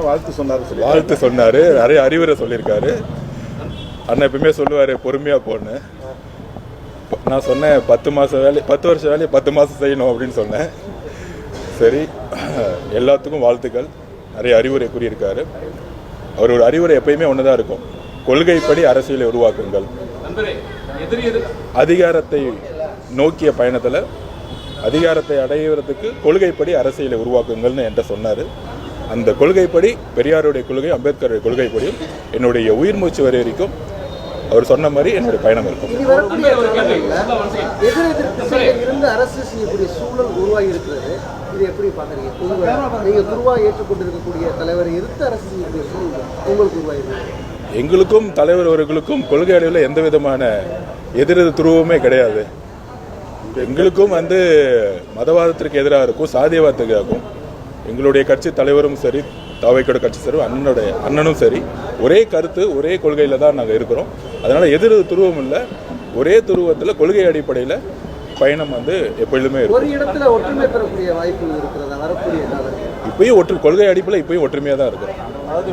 வாழ்த்து சொன்னார், நிறைய அறிவுரை சொல்லியிருக்காரு. அண்ணன் எப்பவுமே சொல்லுவார் பொறுமையாக போன்னு. நான் சொன்னேன் 10 மாதம் வேலை 10 வருஷம் வேலையை 10 மாதம் செய்யணும் அப்படின்னு சொன்னேன். சரி, எல்லாத்துக்கும் வாழ்த்துக்கள். நிறைய அறிவுரை கூறியிருக்காரு. அவரோட அறிவுரை எப்பயுமே ஒன்று தான் இருக்கும், கொள்கைப்படி அரசியலை உருவாக்குங்கள். அதிகாரத்தை நோக்கிய பயணத்தில் அதிகாரத்தை அடைவதற்கு கொள்கைப்படி அரசியலை உருவாக்குங்கள்னு என்கிட்ட சொன்னார். அந்த கொள்கைப்படி, பெரியாருடைய கொள்கை, அம்பேத்கருடைய கொள்கைப்படியும் என்னுடைய உயிர் மூச்சு வரை வரைக்கும் அவர் சொன்ன மாதிரி என்னுடைய பயணம் இருக்கும். அரசு செய்யக்கூடிய சூழல் உருவாகி இருக்கிறது, இது எப்படி பாக்குறீங்க? நீங்க குருவாக ஏற்றுக்கொண்டிருக்கக்கூடிய தலைவரை எதிர்த்து அரசு செய்யக்கூடிய சூழல் உங்களுக்கு உருவாகிருக்கு. எங்களுக்கும் தலைவர் அவர்களுக்கும் கொள்கை அளவில் எந்த விதமான எதிர் துருவமே கிடையாது. எங்களுக்கும் மதவாதத்திற்கு எதிராக இருக்கும், சாதியவாதத்துக்கு இருக்கும். எங்களுடைய கட்சி தலைவரும் சரி, தாவைக்கோட கட்சி சரி, அண்ணனும் சரி, ஒரே கருத்து, ஒரே கொள்கையில் தான் நாங்கள் இருக்கிறோம். அதனால் எதிர் துருவம் இல்லை, ஒரே துருவத்தில் கொள்கை அடிப்படையில் பயணம் எப்பொழுதுமே இருக்கும். ஒரு இடத்துல ஒற்றுமை பெறக்கூடிய வாய்ப்பு இருக்கிறதா வரக்கூடிய இப்பயும் கொள்கை அடிப்படையில் இப்பயும் ஒற்றுமையாக தான் இருக்கிறோம்.